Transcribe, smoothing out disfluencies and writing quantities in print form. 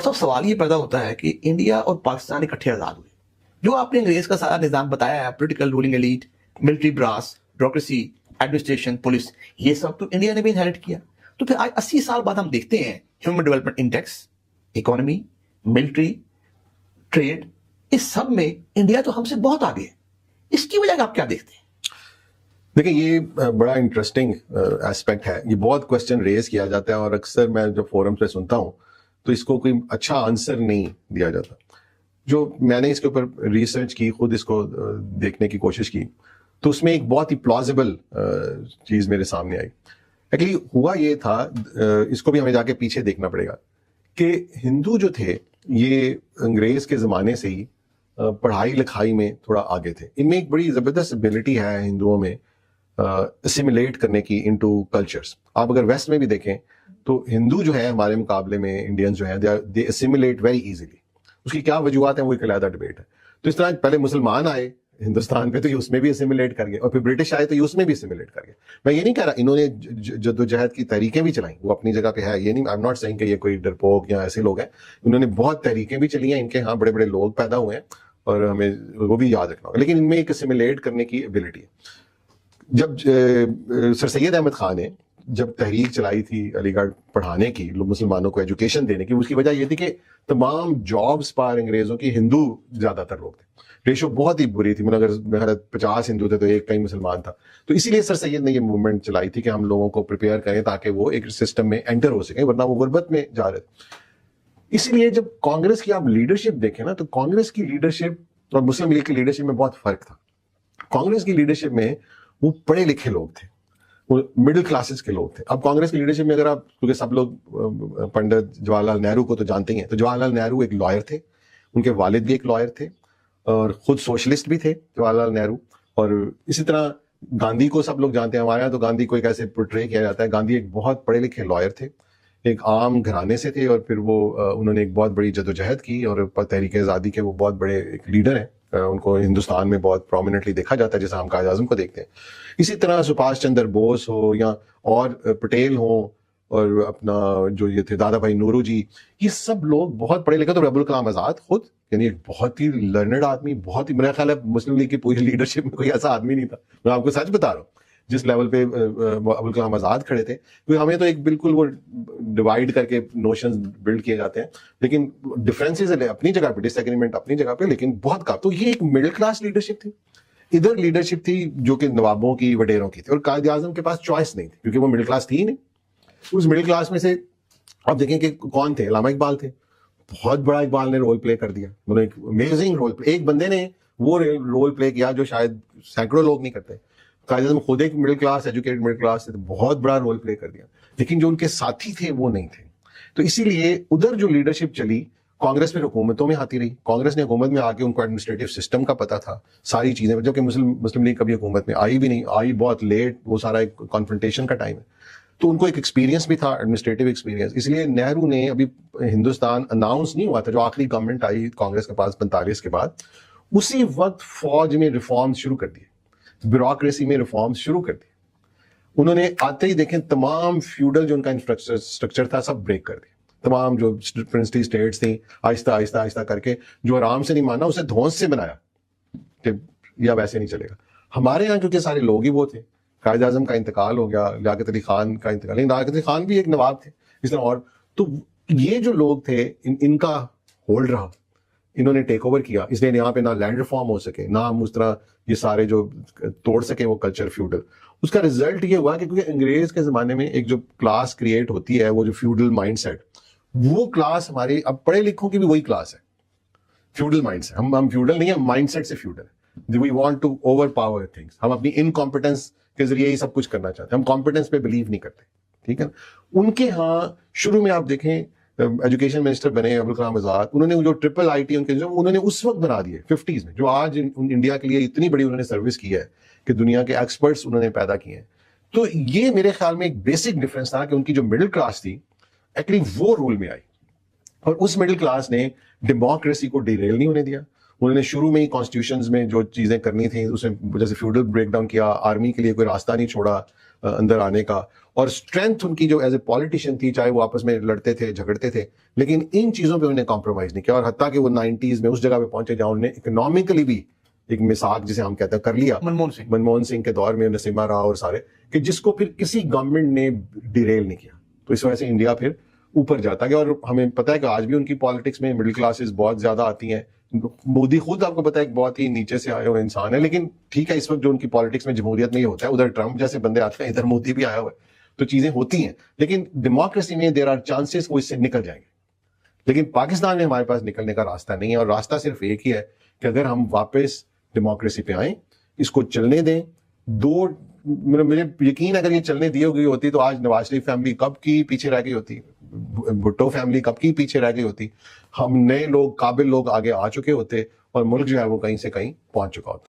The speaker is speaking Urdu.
سب سوال یہ پیدا ہوتا ہے کہ انڈیا اور پاکستان اکٹھے آزاد ہوئے. جو آپ نے انگریز کا سارا نظام بتایا ہے, political ruling elite, military brass, bureaucracy, administration, police, یہ سب تو انڈیا نے بھی انہیرٹ کیا. تو پھر آج 80 سال بعد ہم دیکھتے ہیں human development index, economy, military, trade, اس سب میں انڈیا تو ہم سے بہت آگے ہے. اس کی وجہ آپ کیا دیکھتے ہیں؟ دیکھیں, یہ بڑا انٹرسٹنگ ایسپیکٹ ہے. یہ بہت کوشچن ریز کیا جاتا ہے اور اکثر میں جب فورم پہ سنتا ہوں تو اس کو کوئی اچھا آنسر نہیں دیا جاتا. جو میں نے اس کے اوپر ریسرچ کی, خود اس کو دیکھنے کی کوشش کی, تو اس میں ایک بہت ہی پلازیبل چیز میرے سامنے آئی. ایکچولی ہوا یہ تھا, اس کو بھی ہمیں جا کے پیچھے دیکھنا پڑے گا, کہ ہندو جو تھے یہ انگریز کے زمانے سے ہی پڑھائی لکھائی میں تھوڑا آگے تھے. ان میں ایک بڑی زبردست ایبلٹی ہے ہندوؤں میں اسیمیلیٹ کرنے کی انٹو کلچرز. آپ اگر ویسٹ میں بھی دیکھیں تو ہندو جو ہے ہمارے مقابلے میں انڈینز جو ہیں دے اسیمیلیٹ ویری ایزیلی. اس کی کیا وجوہات ہیں وہ ایک علیحدہ ڈبیٹ ہے. تو اس طرح پہلے مسلمان آئے ہندوستان پہ تو یہ اس میں بھی اسیمیلیٹ کر گئے, اور پھر برٹش آئے تو یہ اس میں بھی اسیمیلیٹ کر گئے. میں یہ نہیں کہہ رہا, انہوں نے جدوجہد کی تحریکیں بھی چلائیں, وہ اپنی جگہ پہ ہے, یہ نہیں, آئی ایم ناٹ سیئنگ کہ یہ کوئی ڈرپوک یا ایسے لوگ ہیں. انہوں نے بہت تحریکیں بھی چلی ہیں, ان کے ہاں بڑے بڑے لوگ پیدا ہوئے ہیں اور ہمیں وہ بھی یاد رکھنا ہوگا. لیکن ان میں ایک اسیمیلیٹ کرنے کی ایبلٹی ہے. جب سر سید احمد خان نے جب تحریک چلائی تھی علی گڑھ پڑھانے کی, مسلمانوں کو ایجوکیشن دینے کی, اس کی وجہ یہ تھی کہ تمام جابس پر انگریزوں کی ہندو زیادہ تر لوگ تھے. ریشو بہت ہی بری تھی, مطلب اگر 50 ہندو تھے تو ایک کہیں مسلمان تھا. تو اسی لیے سر سید نے یہ موومنٹ چلائی تھی کہ ہم لوگوں کو پریپیئر کریں تاکہ وہ ایک سسٹم میں انٹر ہو سکیں, ورنہ وہ غربت میں جا رہے تھے. اسی لیے جب کانگریس کی آپ لیڈرشپ دیکھیں نا, تو کانگریس کی لیڈرشپ اور مسلم لیگ کی لیڈرشپ میں بہت فرق تھا. کانگریس کی لیڈرشپ میں وہ پڑھے لکھے لوگ تھے, وہ مڈل کلاسز کے لوگ تھے. اب کانگریس کی لیڈرشپ میں اگر آپ, کیونکہ سب لوگ پنڈت جواہر لال نہرو کو تو جانتے ہی ہیں, تو جواہر لال نہرو ایک لائر تھے, ان کے والد بھی ایک لائر تھے اور خود سوشلسٹ بھی تھے جواہر لال نہرو. اور اسی طرح گاندھی کو سب لوگ جانتے ہیں. ہمارے یہاں تو گاندھی کو ایک ایسے پورٹرے کیا جاتا ہے, گاندھی ایک بہت پڑھے لکھے لائر تھے, ایک عام گھرانے سے تھے, اور پھر وہ انہوں نے ایک بہت بڑی جدوجہد کی اور تحریک آزادی کے وہ بہت بڑے ایک لیڈر ہیں. ان کو ہندوستان میں بہت پرومیننٹلی دیکھا جاتا ہے, جیسا ہم قائد اعظم کو دیکھتے ہیں. اسی طرح سبھاش چندر بوس ہو یا اور پٹیل ہوں, اور اپنا جو یہ تھے دادا بھائی نورو جی, یہ سب لوگ بہت پڑھے لکھے. تو ابوالکلام آزاد خود, یعنی ایک بہت ہی لرنڈ آدمی, بہت ہی, میرا خیال ہے مسلم لیگ کی پوری لیڈرشپ میں کوئی ایسا آدمی نہیں تھا. میں آپ کو سچ بتا رہا ہوں, جس لیول پہ ابوالکلام آزاد کھڑے تھے. کیونکہ ہمیں تو ایک بالکل وہ ڈیوائڈ کر کے نوشنز بلڈ کیے جاتے ہیں, لیکن ڈفرینسز اپنی جگہ پہ, ڈس ایگریمنٹ اپنی جگہ پہ, لیکن بہت کم. تو یہ ایک مڈل کلاس لیڈرشپ تھی. ادھر لیڈرشپ تھی جو کہ نوابوں کی, وڈیروں کی تھی, اور قائد اعظم کے پاس چوائس نہیں تھی کیونکہ وہ مڈل کلاس تھی ہی نہیں. اس مڈل کلاس میں سے آپ دیکھیں کہ کون تھے, علامہ اقبال تھے. بہت بڑا اقبال نے رول پلے کر دیا, مطلب ایک امیزنگ رول پلے. ایک بندے نے وہ رول پلے کیا جو شاید سینکڑوں لوگ نہیں کرتے. قائد اعظم خود ایک middle class, educated middle class تھے, بہت بڑا رول پلے کر دیا, لیکن جو ان کے ساتھی تھے وہ نہیں تھے. تو اسی لیے ادھر جو لیڈرشپ چلی, کانگریس پھر حکومتوں میں آتی رہی. کانگریس نے حکومت میں آ کے ان کو ایڈمنسٹریٹو سسٹم کا پتہ تھا, ساری چیزیں, جبکہ مسلم لیگ کبھی حکومت میں آئی بھی نہیں, آئی بہت لیٹ, وہ سارا ایک کانفرنٹیشن کا ٹائم ہے. تو ان کو ایک ایکسپیرینس بھی تھا, ایڈمنسٹریٹو ایکسپیرینس. اس لیے نہرو نے, ابھی ہندوستان اناؤنس نہیں ہوا تھا, جو آخری گورنمنٹ آئی کانگریس کے پاس 45 کے بعد, اسی وقت فوج میں ریفارمز شروع کر دیے, بیوروکریسی میں ریفارمز شروع کر دیے. انہوں نے آتے ہی دیکھیں تمام فیوڈل جو ان کا انفراسٹرکچر تھا سب بریک کر دیا. تمام جو پرنسلی اسٹیٹس تھیں آہستہ آہستہ آہستہ کر کے, جو آرام سے نہیں مانا اسے دھونس سے بنایا کہ یہ اب ایسے نہیں چلے گا. ہمارے یہاں کیونکہ سارے لوگ ہی وہ تھے, قائد اعظم کا انتقال ہو گیا, لیاقت علی خان کا انتقال, لیکن لیاقت علی خان بھی ایک نواب تھے اس طرح. اور تو یہ جو لوگ تھے ان کا ہولڈ رہا, انہوں نے ٹیک اوور کیا. اس لیے یہاں پہ نہ لینڈ ریفارم ہو سکے, نہ ہم اس طرح یہ سارے جو توڑ سکے وہ کلچر فیوڈل. اس کا رزلٹ یہ ہوا کہ کیونکہ انگریز کے زمانے میں ایک جو کلاس کریٹ ہوتی ہے, وہ جو فیوڈل مائنڈ سیٹ, وہ کلاس ہماری, اب پڑھے لکھوں کی بھی وہی کلاس ہے, فیوڈل مائنڈ سیٹ. ہم فیوڈل نہیں ہیں, مائنڈ سیٹ سے feudal. We want to overpower things. ہم اپنی انکمپیٹنس کے ذریعے ہی سب کچھ کرنا چاہتے ہیں, ہم کمپیٹنس پہ بلیو نہیں کرتے. ٹھیک ہے. ان کے ہاں شروع میں آپ دیکھیں ایجوکیشن منسٹر بنے ابوالکلام آزاد, انہوں نے جو ٹرپل آئی ٹی ان کے جو انہوں نے اس وقت بنا دیے 50s میں, جو آج انڈیا کے لیے اتنی بڑی انہوں نے سروس کی ہے کہ دنیا کے ایکسپرٹس انہوں نے پیدا کیے ہیں. تو یہ میرے خیال میں ایک بیسک ڈفرینس تھا کہ ان کی جو مڈل کلاس تھی ایکچولی وہ رول میں آئی, اور اس مڈل کلاس نے ڈیموکریسی کو ڈیریل نہیں ہونے دیا. انہوں نے شروع میں ہی کانسٹیٹیوشنز میں جو چیزیں کرنی تھیں اس میں جیسے فیوڈل بریک ڈاؤن کیا, آرمی کے لیے کوئی راستہ نہیں چھوڑا, اندر آنے کا, اور اسٹرینتھ ان کی جو ایز اے پالیٹیشین تھی, چاہے وہ آپس میں لڑتے تھے جھگڑتے تھے, لیکن ان چیزوں پہ انہیں کمپرومائز نہیں کیا, اور حتیٰ کہ وہ 90s میں اس جگہ پہ پہنچے جہاں انہوں نے اکنامکلی بھی ایک مساق جسے ہم کہتے ہیں کر لیا منموہن سنگھ کے دور میں, نسیمہ راؤ اور سارے, کہ جس کو پھر کسی گورنمنٹ نے ڈیریل نہیں کیا. تو اس وجہ سے انڈیا پھر اوپر جاتا گیا, اور ہمیں پتہ ہے کہ آج بھی ان کی پالیٹکس میں مڈل کلاسز بہت زیادہ آتی ہیں. مودی خود آپ کو پتا ہے ایک بہت ہی نیچے سے آئے ہوئے انسان ہے, لیکن ٹھیک ہے اس وقت جو ان کی پالیٹکس میں جمہوریت میں یہ ہوتا ہے, ادھر ٹرمپ جیسے بندے آتے ہیں, ادھر مودی بھی آیا ہوا ہے, تو چیزیں ہوتی ہیں, لیکن ڈیموکریسی میں دیر آر چانسز وہ اس سے نکل جائیں گے. لیکن پاکستان میں ہمارے پاس نکلنے کا راستہ نہیں ہے, اور راستہ صرف ایک ہی ہے کہ اگر ہم واپس ڈیموکریسی پہ آئیں, اس کو چلنے دیں. مجھے یقین اگر یہ چلنے دی گئی ہوتی تو آج نواز شریف فیملی کب کی پیچھے رہ گئی ہوتی, بھٹو فیملی کب کی پیچھے رہ گئی ہوتی, ہم نئے لوگ قابل لوگ آگے آ چکے ہوتے, اور ملک جو ہے وہ کہیں سے کہیں پہنچ چکا ہوتا.